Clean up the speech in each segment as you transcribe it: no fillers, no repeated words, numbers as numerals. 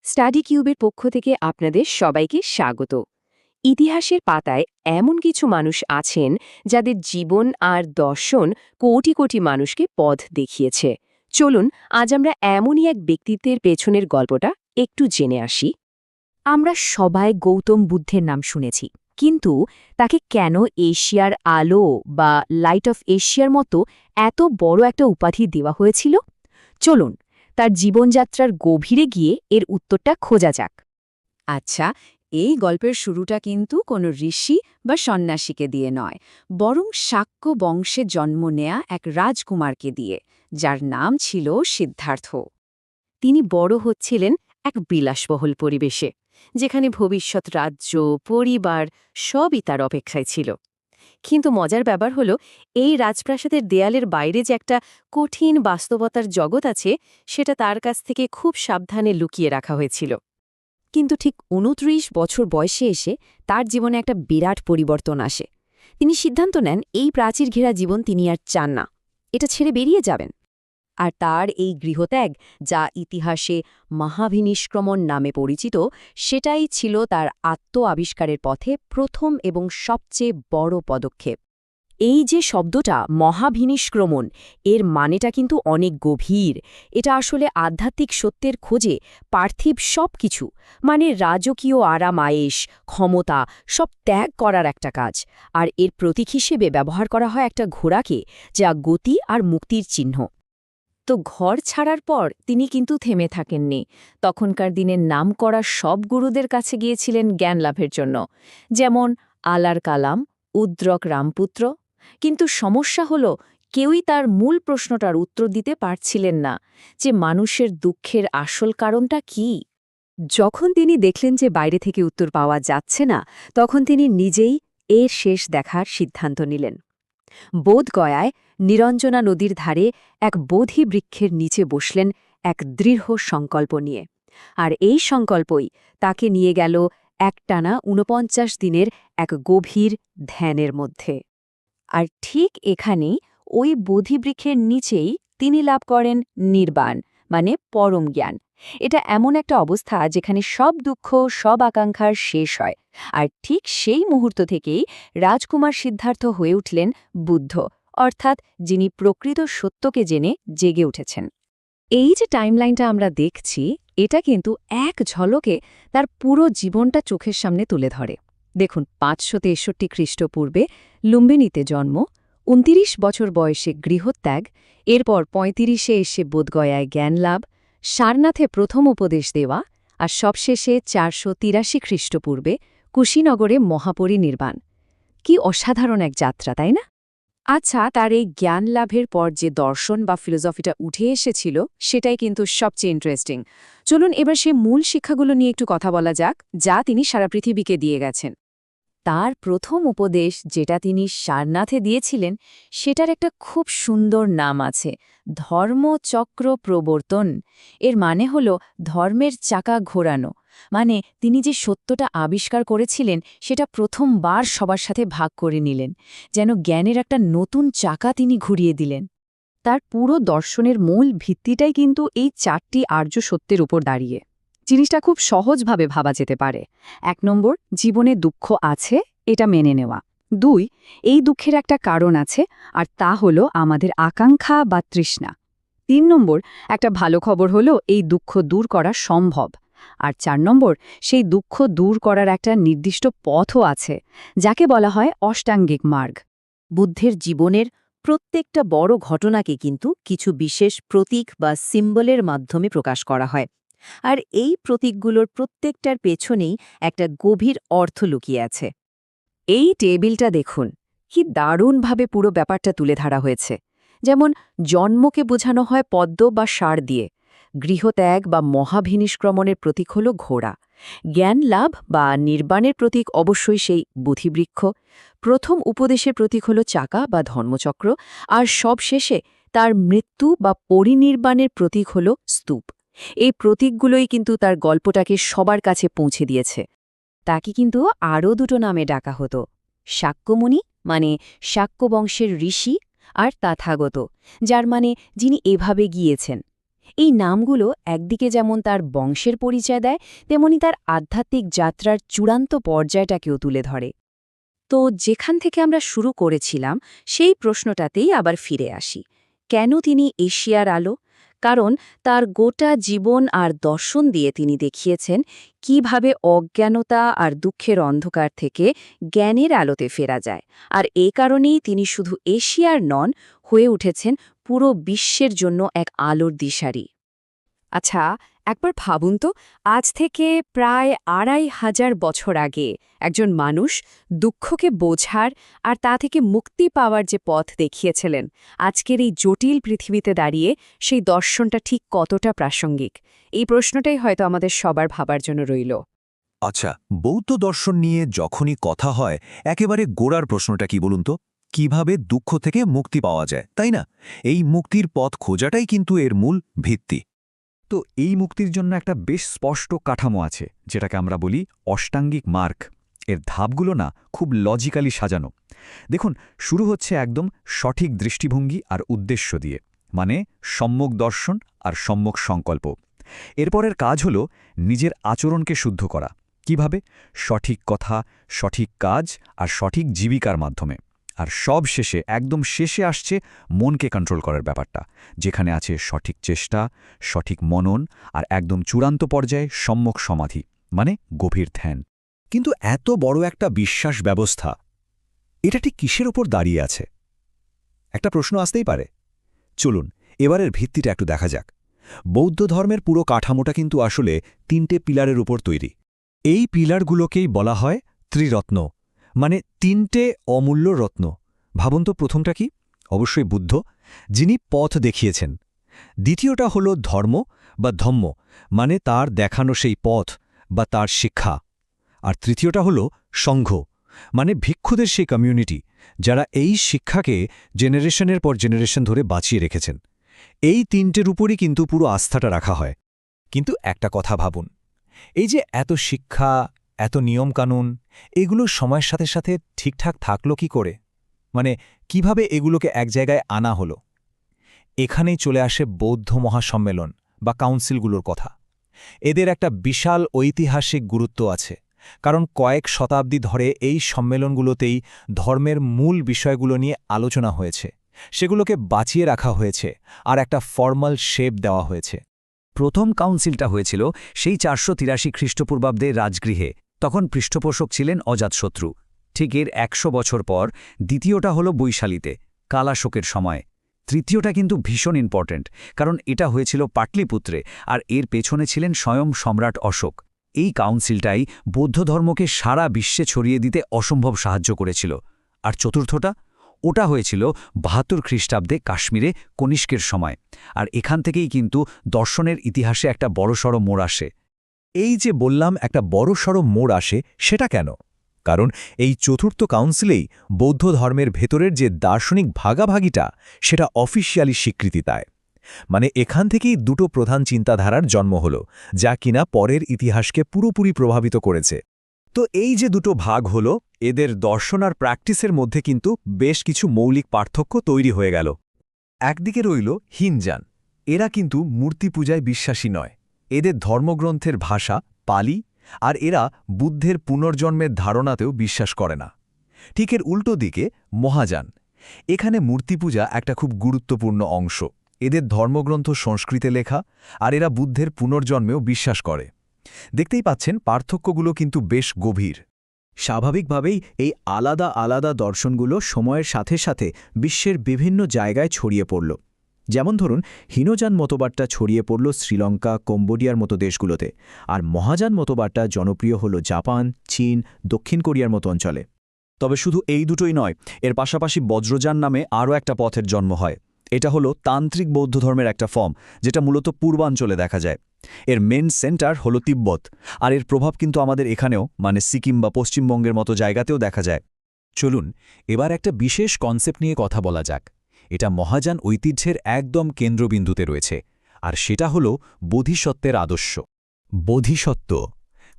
Study কিউবের পক্ষ থেকে আপনাদের সবাইকে স্বাগত। ইতিহাসের পাতায় এমন কিছু মানুষ আছেন যাদের জীবন আর দর্শন কোটি কোটি মানুষকে পথ দেখিয়েছে। চলুন আজ আমরা এমনই এক ব্যক্তিত্বের পেছনের গল্পটা একটু জেনে আসি। আমরা সবাই গৌতম বুদ্ধের নাম শুনেছি, কিন্তু তাকে কেন এশিয়ার আলো বা লাইট অফ এশিয়ার মতো এত বড় একটা উপাধি দেওয়া হয়েছিল? চলুন তার জীবনযাত্রার গভীরে গিয়ে এর উত্তরটা খোঁজা যাক। আচ্ছা, এই গল্পের শুরুটা কিন্তু কোনো ঋষি বা সন্ন্যাসীকে দিয়ে নয়, বরং শাক্য বংশে জন্ম নেয়া এক রাজকুমারকে দিয়ে, যার নাম ছিল সিদ্ধার্থ। তিনি বড় হচ্ছিলেন এক বিলাসবহুল পরিবেশে, যেখানে ভবিষ্যৎ রাজ্য, পরিবার সবই তার অপেক্ষায় ছিল। কিন্তু মজার ব্যাপার হলো, এই রাজপ্রাসাদের দেয়ালের বাইরে যে একটা কঠিন বাস্তবতার জগৎ আছে, সেটা তার কাছ থেকে খুব সাবধানে লুকিয়ে রাখা হয়েছিল। কিন্তু ঠিক ২৯ বছর বয়সে এসে তার জীবনে একটা বিরাট পরিবর্তন আসে। তিনি সিদ্ধান্ত নেন এই প্রাচীর ঘেরা জীবন তিনি আর চান না, এটা ছেড়ে বেরিয়ে যাবেন। আর তার এই গৃহত্যাগ, যা ইতিহাসে মহাভিনিষ্ক্রমণ নামে পরিচিত, সেটাই ছিল তার আত্ম-আবিষ্কারের পথে প্রথম এবং সবচেয়ে বড় পদক্ষেপ। এই যে শব্দটা মহাভিনিষ্ক্রমণ, এর মানেটা কিন্তু অনেক গভীর। এটা আসলে আধ্যাত্মিক সত্যের খোঁজে পার্থিব সবকিছু, মানে রাজকীয় আরাম আয়েশ, ক্ষমতা, সব ত্যাগ করার একটা কাজ। আর এর প্রতীক হিসেবে ব্যবহার করা হয় একটা ঘোড়াকে, যা গতি আর মুক্তির চিহ্ন। তো ঘর ছাড়ার পর তিনি কিন্তু থেমে থাকেননি। তখনকার দিনের নামকরা সব গুরুদের কাছে গিয়েছিলেন জ্ঞান লাভের জন্য, যেমন আলার কালাম, উদ্রক রামপুত্র। কিন্তু সমস্যা হলো, কেউই তার মূল প্রশ্নটার উত্তর দিতে পারছিলেন না, যে মানুষের দুঃখের আসল কারণটা কী। যখন তিনি দেখলেন যে বাইরে থেকে উত্তর পাওয়া যাচ্ছে না, তখন তিনি নিজেই এর শেষ দেখার সিদ্ধান্ত নিলেন। বোধগয়ায় নিরঞ্জনা নদীর ধারে এক বোধি বৃক্ষের নিচে বসলেন এক দৃঢ় সংকল্প নিয়ে। আর এই সংকল্পই তাকে নিয়ে গেল একটানা ৪৯ দিনের এক গভীর ধ্যানের মধ্যে। আর ঠিক এখানেই, ওই বোধিবৃক্ষের নিচেই তিনি লাভ করেন নির্বাণ, মানে পরম জ্ঞান। এটা এমন একটা অবস্থা যেখানে সব দুঃখ, সব আকাঙ্ক্ষার শেষ হয়। আর ঠিক সেই মুহূর্ত থেকেই রাজকুমার সিদ্ধার্থ হয়ে উঠলেন বুদ্ধ, অর্থাৎ যিনি প্রকৃত সত্যকে জেনে জেগে উঠেছেন। এই যে টাইমলাইনটা আমরা দেখছি, এটা কিন্তু এক ঝলকে তার পুরো জীবনটা চোখের সামনে তুলে ধরে। দেখুন, ৫৬৩ খ্রিস্টপূর্বে লুম্বিনীতে জন্ম, ২৯ বছর বয়সে গৃহত্যাগ, এরপর ৩৫-এ এসে বোধগয়ায় জ্ঞান লাভ, সারনাথে প্রথম উপদেশ দেওয়া, আর সবশেষে ৪৮৩ খ্রিস্টপূর্বে কুশীনগরে মহাপরিনির্বাণ। কি অসাধারণ এক যাত্রা, তাই না? আচ্ছা, তার এই জ্ঞান লাভের পর যে দর্শন বা ফিলোসফিটা উঠে এসেছিল, সেটাই কিন্তু সবচেয়ে ইন্টারেস্টিং। চলুন এবার সে মূল শিক্ষাগুলো নিয়ে একটু কথা বলা যাক, যা তিনি সারা পৃথিবীকে দিয়ে গেছেন। তার প্রথম উপদেশ, যেটা তিনি সারনাথে দিয়েছিলেন, সেটার একটা খুব সুন্দর নাম আছে, ধর্মচক্র প্রবর্তন। এর মানে হল ধর্মের চাকা ঘোরানো। মানে তিনি যে সত্যটা আবিষ্কার করেছিলেন, সেটা প্রথমবার সবার সাথে ভাগ করে নিলেন, যেন জ্ঞানের একটা নতুন চাকা তিনি ঘুরিয়ে দিলেন। তার পুরো দর্শনের মূল ভিত্তিটাই কিন্তু এই ৪টি আর্য সত্যের উপর দাঁড়িয়ে। জিনিসটা খুব সহজভাবে ভাবা যেতে পারে। ১ নম্বর, জীবনে দুঃখ আছে, এটা মেনে নেওয়া। ২, এই দুঃখের একটা কারণ আছে, আর তা হলো আমাদের আকাঙ্ক্ষা বা তৃষ্ণা। ৩ নম্বর, একটা ভালো খবর হলো এই দুঃখ দূর করা সম্ভব। আর ৪ নম্বর, সেই দুঃখ দূর করার একটা নির্দিষ্ট পথও আছে, যাকে বলা হয় অষ্টাঙ্গিক মার্গ। বুদ্ধের জীবনের প্রত্যেকটা বড় ঘটনাকে কিন্তু কিছু বিশেষ প্রতীক বা সিম্বলের মাধ্যমে প্রকাশ করা হয়। আর এই প্রতীকগুলোর প্রত্যেকটার পেছনেই একটা গভীর অর্থ লুকিয়ে আছে। এই টেবিলটা দেখুন, কি দারুণভাবে পুরো ব্যাপারটা তুলে ধরা হয়েছে। যেমন জন্মকে বোঝানো হয় পদ্ম বা ষাঁড় দিয়ে, গৃহত্যাগ বা মহাভিনিষ্ক্রমণের প্রতীক হল ঘোড়া, জ্ঞান লাভ বা নির্বাণের প্রতীক অবশ্যই সেই বুধিবৃক্ষ, প্রথম উপদেশের প্রতীক হল চাকা বা ধর্মচক্র, আর সবশেষে তার মৃত্যু বা পরিনির্বাণের প্রতীক হল স্তূপ। এই প্রতীকগুলোই কিন্তু তার গল্পটাকে সবার কাছে পৌঁছে দিয়েছে। তাকে কিন্তু আরও দুটো নামে ডাকা হতো, শাক্যমুনি, মানে শাক্য বংশের ঋষি, আর তথাগত, যার মানে যিনি এভাবে গিয়েছেন। এই নামগুলো একদিকে যেমন তার বংশের পরিচয় দেয়, তেমনি তার আধ্যাত্মিক যাত্রার চূড়ান্ত পর্যায়টাকেও তুলে ধরে। তো যেখান থেকে আমরা শুরু করেছিলাম সেই প্রশ্নটাতেই আবার ফিরে আসি। কেন তিনি এশিয়ার আলো? কারণ তার গোটা জীবন আর দর্শন দিয়ে তিনি দেখিয়েছেন কিভাবে অজ্ঞানতা আর দুঃখের অন্ধকার থেকে জ্ঞানের আলোতে ফেরা যায়। আর এই কারণেই তিনি শুধু এশিয়ার নন, হয়ে উঠেছেন পুরো বিশ্বের জন্য এক আলোর দিশারি। আচ্ছা, একবার ভাবুন তো, আজ থেকে প্রায় ২৫০০ বছর আগে একজন মানুষ দুঃখকে বোঝার আর তা থেকে মুক্তি পাওয়ার যে পথ দেখিয়েছিলেন, আজকের এই জটিল পৃথিবীতে দাঁড়িয়ে সেই দর্শনটা ঠিক কতটা প্রাসঙ্গিক? এই প্রশ্নটাই হয়তো আমাদের সবার ভাবার জন্য রইল। আচ্ছা, বৌদ্ধ দর্শন নিয়ে যখনই কথা হয় একেবারে গোড়ার প্রশ্নটা কি বলুন তো? কিভাবে দুঃখ থেকে মুক্তি পাওয়া যায়, তাই না? এই মুক্তির পথ খোঁজাটাই কিন্তু এর মূল ভিত্তি। তো এই মুক্তির জন্য একটা বেশ স্পষ্ট কাঠামো আছে, যেটাকে আমরা বলি অষ্টাঙ্গিক মার্গ। এর ধাপগুলো না খুব লজিক্যালি সাজানো। দেখুন, শুরু হচ্ছে একদম সঠিক দৃষ্টিভঙ্গি আর উদ্দেশ্য দিয়ে, মানে সম্যক দর্শন আর সম্যক সংকল্প। এরপরের কাজ হলো নিজের আচরণকে শুদ্ধ করা। কিভাবে? সঠিক কথা, সঠিক কাজ আর সঠিক জীবিকার মাধ্যমে। আর সব শেষে, একদম শেষে আসছে মনকে কন্ট্রোল করার ব্যাপারটা, যেখানে আছে সঠিক চেষ্টা, সঠিক মনন আর একদম চূড়ান্ত পর্যায়ে সম্যক সমাধি, মানে গভীর ধ্যান। কিন্তু এত বড় একটা বিশ্বাস ব্যবস্থা, এটা ঠিক কিসের ওপর দাঁড়িয়ে আছে? একটা প্রশ্ন আসতেই পারে। চলুন এবারের ভিত্তিটা একটু দেখা যাক। বৌদ্ধ ধর্মের পুরো কাঠামোটা কিন্তু আসলে ৩টে পিলারের উপর তৈরি। এই পিলারগুলোকেই বলা হয় ত্রিরত্ন, মানে ৩টে অমূল্য রত্ন। ভাবুন তো, প্রথমটা কি? অবশ্যই বুদ্ধ, যিনি পথ দেখিয়েছেন। দ্বিতীয়টা হলো ধর্ম বা ধম্ম, মানে তার দেখানো সেই পথ বা তার শিক্ষা। আর তৃতীয়টা হলো সংঘ, মানে ভিক্ষুদের সেই কমিউনিটি, যারা এই শিক্ষাকে জেনারেশনের পর জেনারেশন ধরে বাঁচিয়ে রেখেছেন। এই ৩টের উপরই কিন্তু পুরো আস্থাটা রাখা হয়। কিন্তু একটা কথা ভাবুন, এই যে এত শিক্ষা, এত নিয়মকানুন, এগুলো সময়ের সাথে সাথে ঠিকঠাক থাকলো কি করে? মানে কিভাবে এগুলোকে এক জায়গায় আনা হলো? এখানেই চলে আসে বৌদ্ধ মহাসম্মেলন বা কাউন্সিলগুলোর কথা। এদের একটা বিশাল ঐতিহাসিক গুরুত্ব আছে, কারণ কয়েক শতাব্দী ধরে এই সম্মেলনগুলোতেই ধর্মের মূল বিষয়গুলো নিয়ে আলোচনা হয়েছে, সেগুলোকে বাঁচিয়ে রাখা হয়েছে আর একটা ফর্মাল শেপ দেওয়া হয়েছে। প্রথম কাউন্সিলটা হয়েছিল সেই ৪৮৩ খ্রিস্টপূর্বাব্দে রাজগৃহে। তখন পৃষ্ঠপোষক ছিলেন অজাতশত্রু। ঠিক এর ১০০ বছর পর দ্বিতীয়টা হলো বৈশালীতে, কালাশোকের সময়। তৃতীয়টা কিন্তু ভীষণ ইম্পর্ট্যান্ট, কারণ এটা হয়েছিল পাটলিপুত্রে, আর এর পেছনে ছিলেন স্বয়ং সম্রাট অশোক। এই কাউন্সিলটাই বৌদ্ধ ধর্মকে সারা বিশ্বে ছড়িয়ে দিতে অসম্ভব সাহায্য করেছিল। আর চতুর্থটা, ওটা হয়েছিল ৭২ খ্রিস্টাব্দে কাশ্মীরে কনিষ্কের সময়। আর এখান থেকেই কিন্তু দর্শনের ইতিহাসে একটা বড়সড় মোড় আসে। এই যে বললাম একটা বড়সড় মোড় আসে, সেটা কেন? কারণ এই চতুর্থ কাউন্সিলেই বৌদ্ধ ধর্মের ভেতরের যে দার্শনিক ভাগাভাগিটা, সেটা অফিসিয়ালি স্বীকৃতি দেয়। মানে এখান থেকেই দুটো প্রধান চিন্তাধারার জন্ম হল, যা কিনা পরের ইতিহাসকে পুরোপুরি প্রভাবিত করেছে। তো এই যে দুটো ভাগ হল, এদের দর্শন আর প্র্যাকটিসের মধ্যে কিন্তু বেশ কিছু মৌলিক পার্থক্য তৈরি হয়ে গেল। একদিকে রইল হিনজান। এরা কিন্তু মূর্তি পূজায় বিশ্বাসী নয়। এদের ধর্মগ্রন্থের ভাষা পালি, আর এরা বুদ্ধের পুনর্জন্মের ধারণাতেও বিশ্বাস করে না। ঠিক এর উল্টো দিকে মহাযান। এখানে মূর্তি পূজা একটা খুব গুরুত্বপূর্ণ অংশ। এদের ধর্মগ্রন্থ সংস্কৃতে লেখা, আর এরা বুদ্ধের পুনর্জন্মেও বিশ্বাস করে। দেখতেই পাচ্ছেন, পার্থক্যগুলো কিন্তু বেশ গভীর। স্বাভাবিকভাবেই এই আলাদা আলাদা দর্শনগুলো সময়ের সাথে সাথে বিশ্বের বিভিন্ন জায়গায় ছড়িয়ে পড়ল। যেমন ধরুন, হীনযান মতবাদটা ছড়িয়ে পড়ল শ্রীলঙ্কা, কম্বোডিয়ার মতো দেশগুলোতে, আর মহাযান মতবাদটা জনপ্রিয় হল জাপান, চীন, দক্ষিণ কোরিয়ার মতো অঞ্চলে। তবে শুধু এই দুটোই নয়, এর পাশাপাশি বজ্রযান নামে আরও একটা পথের জন্ম হয়। এটা হলো তান্ত্রিক বৌদ্ধ ধর্মের একটা ফর্ম, যেটা মূলত পূর্বাঞ্চলে দেখা যায়। এর মেন সেন্টার হলো তিব্বত, আর এর প্রভাব কিন্তু আমাদের এখানেও, মানে সিকিম বা পশ্চিমবঙ্গের মতো জায়গাতেও দেখা যায়। চলুন এবার একটা বিশেষ কনসেপ্ট নিয়ে কথা বলা যাক। এটা মহাযান ঐতিহ্যের একদম কেন্দ্রবিন্দুতে রয়েছে, আর সেটা হলো বোধিসত্ত্বের আদর্শ। বোধিসত্ত্ব,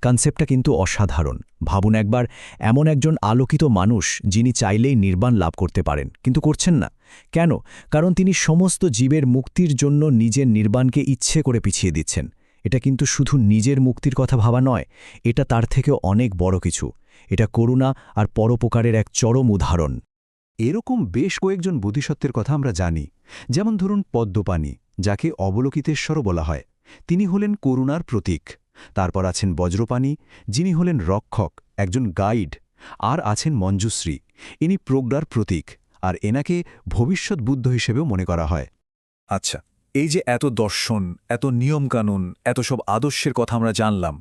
কনসেপ্টটা কিন্তু অসাধারণ। ভাবুন একবার, এমন একজন আলোকিত মানুষ যিনি চাইলেই নির্বাণ লাভ করতে পারেন, কিন্তু করছেন না। কেন? কারণ তিনি সমস্ত জীবের মুক্তির জন্য নিজের নির্বাণকে ইচ্ছে করে পিছিয়ে দিচ্ছেন। এটা কিন্তু শুধু নিজের মুক্তির কথা ভাবা নয়, এটা তার থেকে অনেক বড় কিছু। এটা করুণা আর পরোপকারের এক চরম উদাহরণ। এরকম বেশ কয়েকজন বোধিসত্ত্বের কথা আমরা জানি। যেমন ধরুন পদ্মপাণি, যাকে অবলোকিতেশ্বরও বলা হয়। তিনি হলেন করুণার প্রতীক। তারপর আছেন বজ্রপাণি, যিনি হলেন রক্ষক, একজন গাইড। আর আছেন মঞ্জুশ্রী, ইনি প্রজ্ঞার প্রতীক, আর এনাকে ভবিষ্যৎ বুদ্ধ হিসেবেও মনে করা হয়। আচ্ছা, এই যে এত দর্শন, এত নিয়মকানুন, এত সব আদর্শের কথা আমরা জানলাম,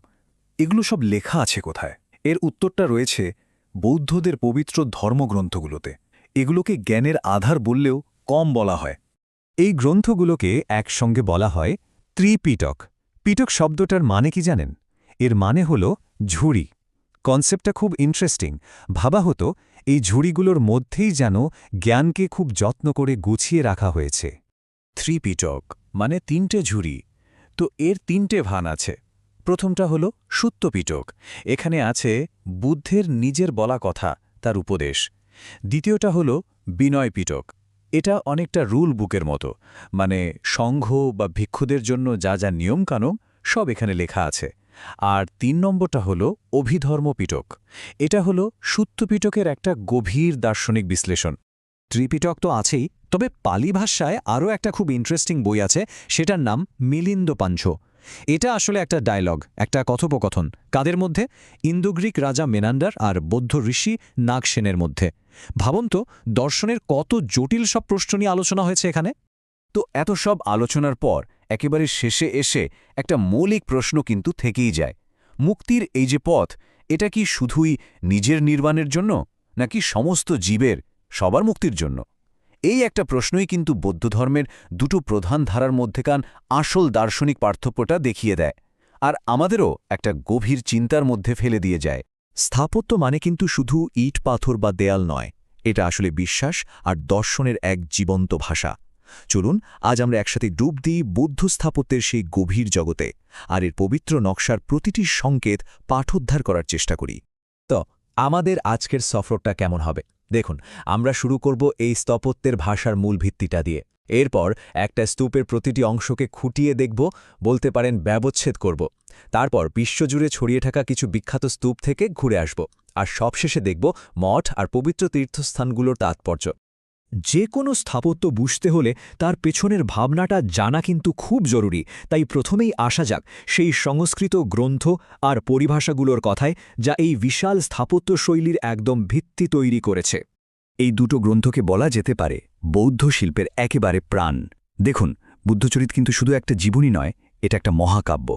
এগুলো সব লেখা আছে কোথায়? এর উত্তরটা রয়েছে বৌদ্ধদের পবিত্র ধর্মগ্রন্থগুলোতে। এগুলোকে জ্ঞানের আধার বললেও কম বলা হয়। এই গ্রন্থগুলোকে একসঙ্গে বলা হয় ত্রিপিটক। পিটক শব্দটার মানে কি জানেন? এর মানে হল ঝুড়ি। কনসেপ্টটা খুব ইন্টারেস্টিং। ভাবা হতো এই ঝুড়িগুলোর মধ্যেই যেন জ্ঞানকে খুব যত্ন করে গুছিয়ে রাখা হয়েছে। ত্রিপিটক মানে ৩টে ঝুড়ি। তো এর ৩টে ভান আছে। প্রথমটা হল সুত্তপিটক। এখানে আছে বুদ্ধের নিজের বলা কথা, তার উপদেশ। দ্বিতীয়টা হল বিনয় পিটক। এটা অনেকটা রুল বুকের মতো, মানে সংঘ বা ভিক্ষুদের জন্য যা যা নিয়মকানুন সব এখানে লেখা আছে। আর ৩ নম্বরটা হল অভিধর্ম পিটক। এটা হল সুত্তপিটকের একটা গভীর দার্শনিক বিশ্লেষণ। ত্রিপিটক তো আছেই, তবে পালি ভাষায় আরও একটা খুব ইন্টারেস্টিং বই আছে, সেটার নাম মিলিন্দ পাঞ্চ। এটা আসলে একটা ডায়লগ, একটা কথোপকথন। কাদের মধ্যে? ইন্দোগ্রিক রাজা মেনান্ডার আর বৌদ্ধ ঋষি নাগসেনের মধ্যে। ভাবুন তো, দর্শনের কত জটিল সব প্রশ্ন নিয়ে আলোচনা হয়েছে এখানে। তো এত সব আলোচনার পর একেবারে শেষে এসে একটা মৌলিক প্রশ্ন কিন্তু থেকেই যায়। মুক্তির এই যে পথ, এটা কি শুধুই নিজের নির্বাণের জন্য, নাকি সমস্ত জীবের, সবার মুক্তির জন্য? এই একটা প্রশ্নই কিন্তু বৌদ্ধ ধর্মের দুটো প্রধান ধারার মধ্যেকার আসল দার্শনিক পার্থক্যটা দেখিয়ে দেয়, আর আমাদেরও একটা গভীর চিন্তার মধ্যে ফেলে দিয়ে যায়। স্থাপত্য মানে কিন্তু শুধু ইট পাথর বা দেয়াল নয়, এটা আসলে বিশ্বাস আর দর্শনের এক জীবন্ত ভাষা। চলুন আজ আমরা একসাথে ডুব দিই বৌদ্ধ স্থাপত্যের সেই গভীর জগতে, আর এর পবিত্র নকশার প্রতিটি সংকেত পাঠোদ্ধার করার চেষ্টা করি। তো আমাদের আজকের সফরটা কেমন হবে? দেখুন, আমরা শুরু করব এই স্থাপত্যের ভাষার মূল ভিত্তিটা দিয়ে। এরপর একটা স্তূপের প্রতিটি অংশকে খুঁটিয়ে দেখব, বলতে পারেন ব্যবচ্ছেদ করব। তারপর বিশ্বজুড়ে ছড়িয়ে থাকা কিছু বিখ্যাত স্তূপ থেকে ঘুরে আসব, আর সবশেষে দেখব মঠ আর পবিত্র তীর্থস্থানগুলোর তাৎপর্য। যে কোনো স্থাপত্য বুঝতে হলে তার পেছনের ভাবনাটা জানা কিন্তু খুব জরুরি। তাই প্রথমেই আসা যাক সেই সংস্কৃত গ্রন্থ আর পরিভাষাগুলোর কথায়, যা এই বিশাল স্থাপত্য শৈলীর একদম ভিত্তি তৈরি করেছে। এই দুটো গ্রন্থকে বলা যেতে পারে বৌদ্ধ শিল্পের একেবারে প্রাণ। দেখুন, বুদ্ধচরিত কিন্তু শুধু একটা জীবনী নয়, এটা একটা মহাকাব্য,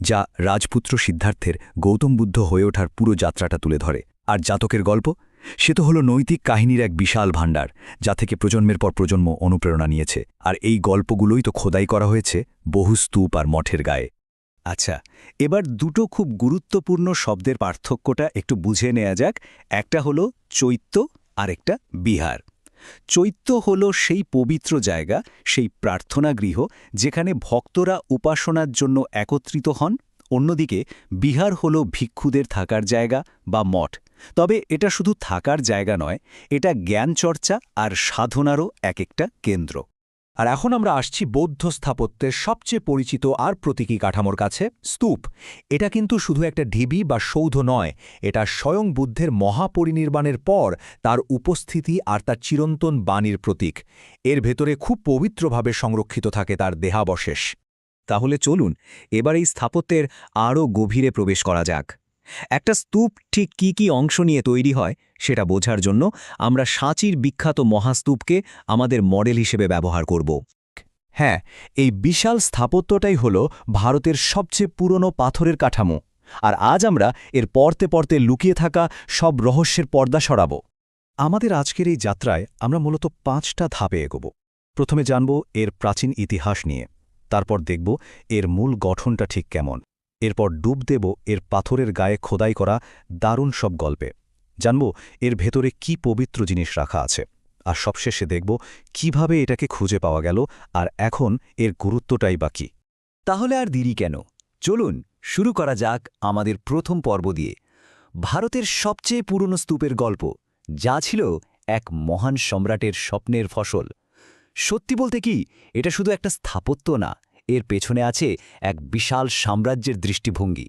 যা রাজপুত্র সিদ্ধার্থের গৌতম বুদ্ধ হয়ে ওঠার পুরো যাত্রাটা তুলে ধরে। আর জাতকের গল্প, সে তো হলো নৈতিক কাহিনীর এক বিশাল ভাণ্ডার, যা থেকে প্রজন্মের পর প্রজন্ম অনুপ্রেরণা নিয়েছে। আর এই গল্পগুলোই তো খোদাই করা হয়েছে বহু স্তূপ আর মঠের গায়ে। আচ্ছা, এবার দুটো খুব গুরুত্বপূর্ণ শব্দের পার্থক্যটা একটু বুঝে নেওয়া যাক। একটা হলো চৈত্য, আর একটা বিহার। চৈত্য হল সেই পবিত্র জায়গা, সেই প্রার্থনা গৃহ যেখানে ভক্তরা উপাসনার জন্য একত্রিত হন। অন্যদিকে বিহার হল ভিক্ষুদের থাকার জায়গা বা মঠ। তবে এটা শুধু থাকার জায়গা নয়, এটা জ্ঞান চর্চা আর সাধনারও এক একটা কেন্দ্র। আর এখন আমরা আসছি বৌদ্ধ স্থাপত্যের সবচেয়ে পরিচিত আর প্রতীকী কাঠামোর কাছে, স্তূপ। এটা কিন্তু শুধু একটা ঢিবি বা সৌধ নয়, এটা স্বয়ং বুদ্ধের মহাপরিনির্বাণের পর তার উপস্থিতি আর তার চিরন্তন বাণীর প্রতীক। এর ভেতরে খুব পবিত্রভাবে সংরক্ষিত থাকে তার দেহাবশেষ। তাহলে চলুন এবার এই স্থাপত্যের আরও গভীরে প্রবেশ করা যাক। একটা স্তূপ ঠিক কি কি অংশ নিয়ে তৈরি হয় সেটা বোঝার জন্য আমরা সাঁচির বিখ্যাত মহাস্তূপকে আমাদের মডেল হিসেবে ব্যবহার করব। হ্যাঁ, এই বিশাল স্থাপত্যটাই হল ভারতের সবচেয়ে পুরনো পাথরের কাঠামো, আর আজ আমরা এর পরতে পরতে লুকিয়ে থাকা সব রহস্যের পর্দা সরাব। আমাদের আজকের এই যাত্রায় আমরা মূলত 5টা ধাপে এগোব। প্রথমে জানব এর প্রাচীন ইতিহাস নিয়ে, তারপর দেখব এর মূল গঠনটা ঠিক কেমন, এরপর ডুব দেব এর পাথরের গায়ে খোদাই করা দারুণ সব গল্পে, জানব এর ভেতরে কি পবিত্র জিনিস রাখা আছে, আর সবশেষে দেখব কিভাবে এটাকে খুঁজে পাওয়া গেল আর এখন এর গুরুত্বটাই বা কী। তাহলে আর দেরি কেন? চলুন শুরু করা যাক আমাদের প্রথম পর্ব দিয়ে ভারতের সবচেয়ে পুরনো স্তূপের গল্প, যা ছিল এক মহান সম্রাটের স্বপ্নের ফসল। সত্যি বলতে কি, এটা শুধু একটা স্থাপত্য না, এর পেছনে আছে এক বিশাল সাম্রাজ্যের দৃষ্টিভঙ্গি।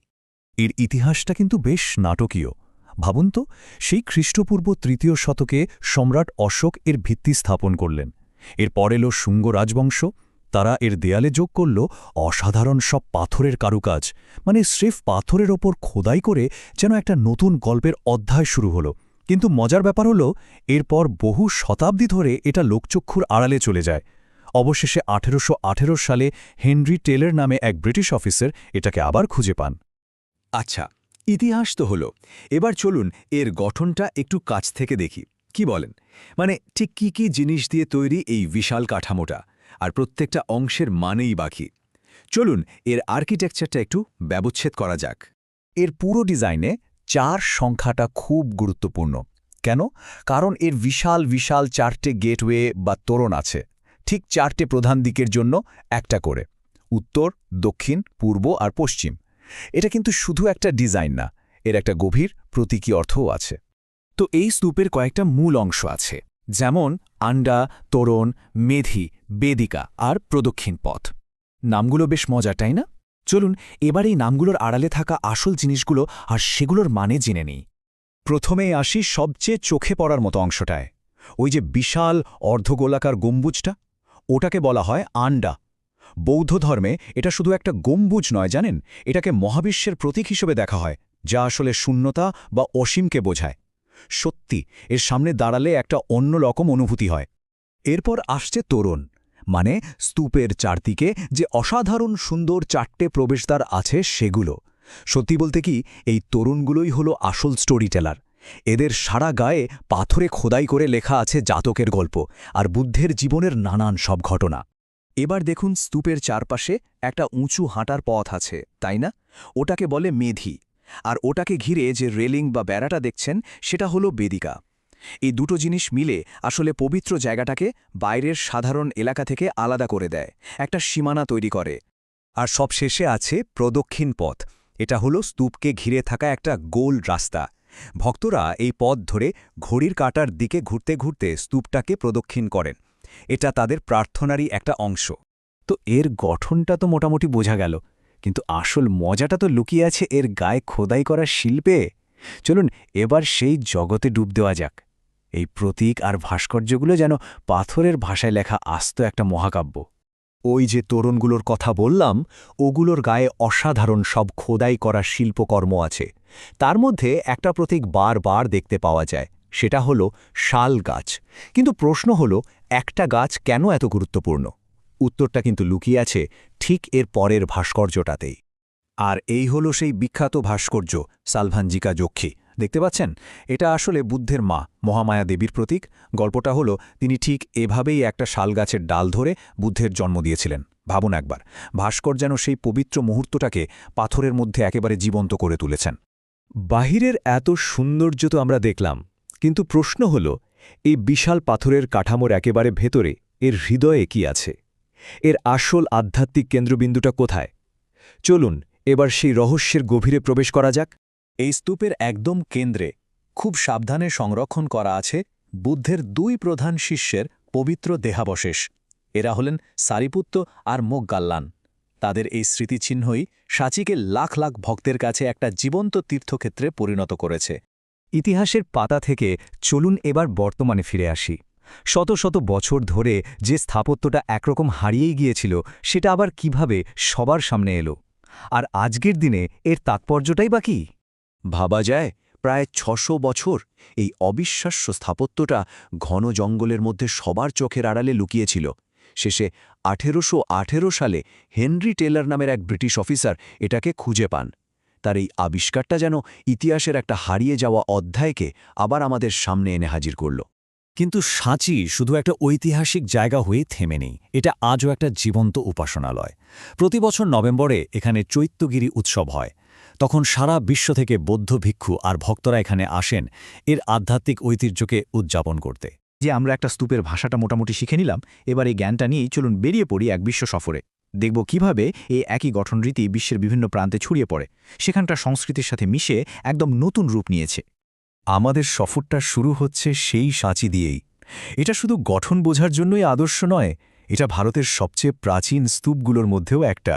এর ইতিহাসটা কিন্তু বেশ নাটকীয়। ভাবুন তো, সেই খ্রিস্টপূর্ব ৩য় শতকে সম্রাট অশোক এর ভিত্তি স্থাপন করলেন। এরপর এলো শুঙ্গ রাজবংশ, তারা এর দেয়ালে যোগ করল অসাধারণ সব পাথরের কারুকাজ, মানে স্রেফ পাথরের ওপর খোদাই করে যেন একটা নতুন গল্পের অধ্যায় শুরু হলো। কিন্তু মজার ব্যাপার হলো, এরপর বহু শতাব্দী ধরে এটা লোকচক্ষুর আড়ালে চলে যায়। অবশেষে ১৮১৮ সালে হেনরি টেলর নামে এক ব্রিটিশ অফিসার এটাকে আবার খুঁজে পান। আচ্ছা, ইতিহাস তো হলো, এবার চলুন এর গঠনটা একটু কাছ থেকে দেখি। কি বলেন? মানে ঠিক কি কি জিনিস দিয়ে তৈরি এই বিশাল কাঠামোটা, আর প্রত্যেকটা অংশের মানেই বাকি। চলুন এর আর্কিটেকচারটা একটু ব্যবচ্ছেদ করা যাক। এর পুরো ডিজাইনে ৪ সংখ্যাটা খুব গুরুত্বপূর্ণ। কেন? কারণ এর বিশাল বিশাল ৪টে গেটওয়ে বা তোরণ আছে, ঠিক ৪টে প্রধান দিকের জন্য একটা করে, উত্তর, দক্ষিণ, পূর্ব আর পশ্চিম। এটা কিন্তু শুধু একটা ডিজাইন না, এর একটা গভীর প্রতীকী অর্থও আছে। তো এই স্তূপের কয়েকটা মূল অংশ আছে, যেমন আন্ডা, তোরণ, মেধি, বেদিকা আর প্রদক্ষিণ পথ। নামগুলো বেশ মজার, তাই না? চলুন এবার এই নামগুলোর আড়ালে থাকা আসল জিনিসগুলো আর সেগুলোর মানে জেনে নিই। প্রথমেই আসি সবচেয়ে চোখে পড়ার মতো অংশটায়। ওই যে বিশাল অর্ধগোলাকার গম্বুজটা, ওটাকে বলা হয় আন্ডা। বৌদ্ধ ধর্মে এটা শুধু একটা গম্বুজ নয়, জানেন, এটাকে মহাবিশ্বের প্রতীক হিসেবে দেখা হয়, যা আসলে শূন্যতা বা অসীমকে বোঝায়। সত্যি, এর সামনে দাঁড়ালে একটা অন্যরকম অনুভূতি হয়। এরপর আসছে তোরণ, মানে স্তূপের চারদিকে যে অসাধারণ সুন্দর ৪টে প্রবেশদ্বার আছে সেগুলো। সত্যি বলতে কি, এই তোরণগুলোই হলো আসল স্টোরি টেলার। এদের সারা গায়ে পাথরে খোদাই করে লেখা আছে জাতকের গল্প আর বুদ্ধের জীবনের নানান সব ঘটনা। এবার দেখুন, স্তূপের চারপাশে একটা উঁচু হাঁটার পথ আছে, তাই না? ওটাকে বলে মেধি। আর ওটাকে ঘিরে যে রেলিং বা বেড়াটা দেখছেন, সেটা হলো বেদিকা। এই দুটো জিনিস মিলে আসলে পবিত্র জায়গাটাকে বাইরের সাধারণ এলাকা থেকে আলাদা করে দেয়, একটা সীমানা তৈরি করে। আর সব শেষে আছে প্রদক্ষিণ পথ। এটা হলো স্তূপকে ঘিরে থাকা একটা গোল রাস্তা। ভক্তরা এই পথ ধরে ঘড়ির কাঁটার দিকে ঘুরতে ঘুরতে স্তূপটাকে প্রদক্ষিণ করেন। এটা তাদের প্রার্থনারই একটা অংশ। তো এর গঠনটা তো মোটামুটি বোঝা গেল, কিন্তু আসল মজাটা তো লুকিয়ে আছে এর গায়ে খোদাই করা শিল্পে। চলুন এবার সেই জগতে ডুব দেওয়া যাক। এই প্রতীক আর ভাস্কর্যগুলো যেন পাথরের ভাষায় লেখা আস্ত একটা মহাকাব্য। ওই যে তোরণগুলোর কথা বললাম, ওগুলোর গায়ে অসাধারণ সব খোদাই করা শিল্পকর্ম আছে। তার মধ্যে একটা প্রতীক বারবার দেখতে পাওয়া যায়, সেটা হলো শাল গাছ। কিন্তু প্রশ্ন হলো, একটা গাছ কেন এত গুরুত্বপূর্ণ? উত্তরটা কিন্তু লুকিয়ে আছে ঠিক এর পরের ভাস্কর্যটাতেই। আর এই হলো সেই বিখ্যাত ভাস্কর্য সালভাঞ্জিকা যক্ষী। দেখতে পাচ্ছেন, এটা আসলে বুদ্ধের মা মহামায়া দেবীর প্রতীক। গল্পটা হলো, তিনি ঠিক এভাবেই একটা শালগাছের ডাল ধরে বুদ্ধের জন্ম দিয়েছিলেন। ভাবুন একবার, ভাস্কর যেন সেই পবিত্র মুহূর্তটাকে পাথরের মধ্যে একেবারে জীবন্ত করে তুলেছেন। বাহিরের এত সৌন্দর্য তো আমরা দেখলাম, কিন্তু প্রশ্ন হলো, এই বিশাল পাথরের কাঠামোর একেবারে ভেতরে এর হৃদয়ে কি আছে? এর আসল আধ্যাত্মিক কেন্দ্রবিন্দুটা কোথায়? চলুন এবার সেই রহস্যের গভীরে প্রবেশ করা যাক। এই স্তূপের একদম কেন্দ্রে খুব সাবধানে সংরক্ষণ করা আছে বুদ্ধের ২ প্রধান শিষ্যের পবিত্র দেহাবশেষ। এরা হলেন সারিপুত্ত আর মোগগাল্লান। তাদের এই স্মৃতিচিহ্নই সাঁচিকে লাখ লাখ ভক্তের কাছে একটা জীবন্ত তীর্থক্ষেত্রে পরিণত করেছে। ইতিহাসের পাতা থেকে চলুন এবার বর্তমানে ফিরে আসি। শত শত বছর ধরে যে স্থাপত্যটা একরকম হারিয়েই গিয়েছিল, সেটা আবার কিভাবে সবার সামনে এলো? আর আজকের দিনে এর তাৎপর্যটাই বা কি? ভাবা যায়, প্রায় ৬০০ বছর এই অবিশ্বাস্য স্থাপত্যটা ঘন জঙ্গলের মধ্যে সবার চোখের আড়ালে লুকিয়েছিল। শেষে ১৮১৮ সালে হেনরি টেলর নামের এক ব্রিটিশ অফিসার এটাকে খুঁজে পান। তার এই আবিষ্কারটা যেন ইতিহাসের একটা হারিয়ে যাওয়া অধ্যায়কে আবার আমাদের সামনে এনে হাজির করল। কিন্তু সাঁচি শুধু একটা ঐতিহাসিক জায়গা হয়ে থেমে নেই, এটা আজও একটা জীবন্ত উপাসনালয়। প্রতি বছর নভেম্বরে এখানে চৈত্যগিরি উৎসব হয়। তখন সারা বিশ্ব থেকে বৌদ্ধ ভিক্ষু আর ভক্তরা এখানে আসেন এর আধ্যাত্মিক ঐতিহ্যকে উদযাপন করতে। যে আমরা একটা স্তূপের ভাষাটা মোটামুটি শিখে নিলাম, এবার এই জ্ঞানটা নিয়েই চলুন বেরিয়ে পড়ি এক বিশ্ব সফরে। দেখব কিভাবে এই একই গঠনরীতি বিশ্বের বিভিন্ন প্রান্তে ছড়িয়ে পড়ে, সেখানকার সংস্কৃতির সাথে মিশে একদম নতুন রূপ নিয়েছে। আমাদের সফরটা শুরু হচ্ছে সেই সাঁচি দিয়েই। এটা শুধু গঠন বোঝার জন্যই আদর্শ নয়, এটা ভারতের সবচেয়ে প্রাচীন স্তূপগুলোর মধ্যেও একটা।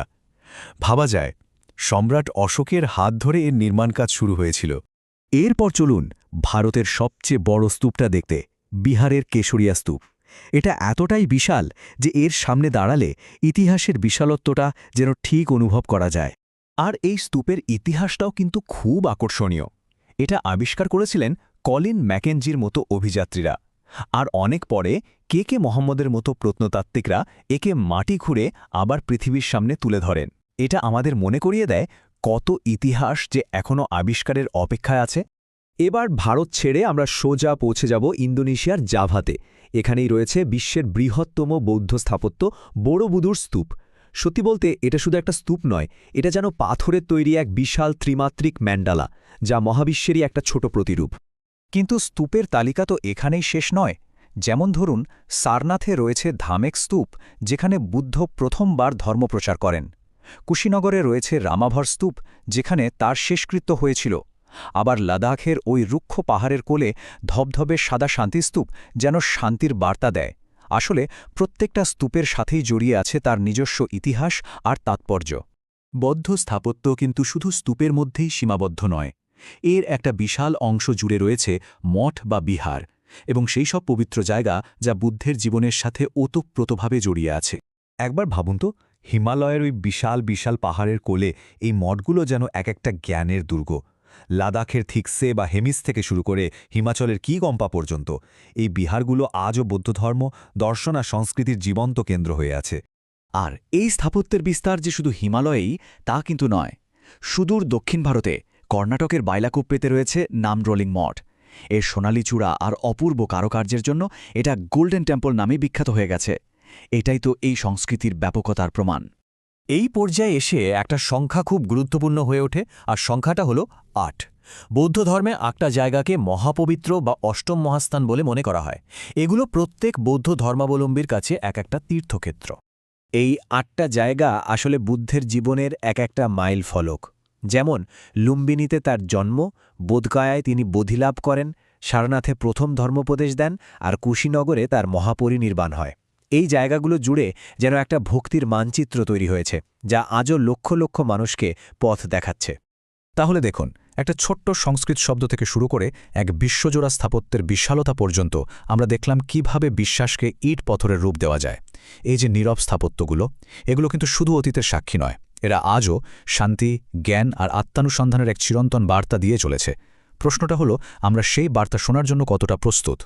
ভাবা যায়, সম্রাট অশোকের হাত ধরে এর নির্মাণ কাজ শুরু হয়েছিল। এরপর চলুন ভারতের সবচেয়ে বড় স্তূপটা দেখতে, বিহারের কেশরিয়া স্তূপ। এটা এতটাই বিশাল যে এর সামনে দাঁড়ালে ইতিহাসের বিশালত্বটা যেন ঠিক অনুভব করা যায়। আর এই স্তূপের ইতিহাসটাও কিন্তু খুব আকর্ষণীয়। এটা আবিষ্কার করেছিলেন কলিন ম্যাকেঞ্জির মতো অভিযাত্রীরা, আর অনেক পরে কে মোহাম্মদের মতো প্রত্নতাত্ত্বিকরা একে মাটি খুঁড়ে আবার পৃথিবীর সামনে তুলে ধরেন। এটা আমাদের মনে করিয়ে দেয় কত ইতিহাস যে এখনও আবিষ্কারের অপেক্ষায় আছে। এবার ভারত ছেড়ে আমরা সোজা পৌঁছে যাব ইন্দোনেশিয়ার জাভাতে। এখানেই রয়েছে বিশ্বের বৃহত্তম বৌদ্ধ স্থাপত্য বড়বুদুর স্তূপ। সত্যি বলতে এটা শুধু একটা স্তূপ নয়, এটা যেন পাথরের তৈরি এক বিশাল ত্রিমাত্রিক ম্যান্ডালা, যা মহাবিশ্বেরই একটা ছোট প্রতিরূপ। কিন্তু স্তূপের তালিকা তো এখানেই শেষ নয়। যেমন ধরুন, সারনাথে রয়েছে ধামেক স্তূপ, যেখানে বুদ্ধ প্রথমবার ধর্মপ্রচার করেন। কুশীনগরে রয়েছে রামাভর স্তূপ, যেখানে তার শেষকৃত্য হয়েছিল। আবার লাদাখের ওই রুক্ষ পাহাড়ের কোলে ধবধবে সাদা শান্তিস্তূপ যেন শান্তির বার্তা দেয়। আসলে প্রত্যেকটা স্তূপের সাথেই জড়িয়ে আছে তার নিজস্ব ইতিহাস আর তাৎপর্য। বৌদ্ধ স্থাপত্য কিন্তু শুধু স্তূপের মধ্যেই সীমাবদ্ধ নয়। এর একটা বিশাল অংশ জুড়ে রয়েছে মঠ বা বিহার, এবং সেই সব পবিত্র জায়গা যা বুদ্ধের জীবনের সাথে ওতপ্রোতভাবে জড়িয়ে আছে। একবার ভাবুন তো, হিমালয়ের ওই বিশাল বিশাল পাহাড়ের কোলে এই মঠগুলো যেন এক একটা জ্ঞানের দুর্গ। লাদাখের থিকসে বা হেমিস থেকে শুরু করে হিমাচলের কিগম্পা পর্যন্ত এই বিহারগুলো আজও বৌদ্ধধর্ম, দর্শন আর সংস্কৃতির জীবন্ত কেন্দ্র হয়ে আছে। আর এই স্থাপত্যের বিস্তার যে শুধু হিমালয়েই তা কিন্তু নয়। সুদূর দক্ষিণ ভারতে কর্ণাটকের বাইলাকুপ্পেতে রয়েছে নামড্রোলিং মঠ। এর সোনালি চূড়া আর অপূর্ব কারুকার্যের জন্য এটা গোল্ডেন টেম্পল নামে বিখ্যাত হয়ে গেছে। এটাই তো এই সংস্কৃতির ব্যাপকতার প্রমাণ। এই পর্যায়ে এসে একটা সংখ্যা খুব গুরুত্বপূর্ণ হয়ে ওঠে, আর সংখ্যাটা হল ৮। বৌদ্ধ ধর্মে ৮টা জায়গাকে মহাপবিত্র বা অষ্টম মহাস্থান বলে মনে করা হয়। এগুলো প্রত্যেক বৌদ্ধ ধর্মাবলম্বীর কাছে এক একটা তীর্থক্ষেত্র। এই ৮টা জায়গা আসলে বুদ্ধের জীবনের এক একটা মাইল ফলক। যেমন লুম্বিনীতে তার জন্ম, বোধগয়ায় তিনি বোধিলাভ করেন, সারনাথে প্রথম ধর্মোপদেশ দেন, আর কুশীনগরে তার মহাপরিনির্বাণ হয়। এই জায়গাগুলো জুড়ে যেন একটা ভক্তির মানচিত্র তৈরি হয়েছে, যা আজও লক্ষ লক্ষ মানুষকে পথ দেখাচ্ছে। তাহলে দেখুন, একটা ছোট্ট সংস্কৃত শব্দ থেকে শুরু করে এক বিশ্বজোড়া স্থাপত্যের বিশালতা পর্যন্ত আমরা দেখলাম কিভাবে বিশ্বাসকে ইট পাথরের রূপ দেওয়া যায়। এই যে নীরব স্থাপত্যগুলো, এগুলো কিন্তু শুধু অতীতের সাক্ষী নয়, এরা আজও শান্তি, জ্ঞান আর আত্মানুসন্ধানের এক চিরন্তন বার্তা দিয়ে চলেছে। প্রশ্নটা হলো, আমরা সেই বার্তা শোনার জন্য কতটা প্রস্তুত।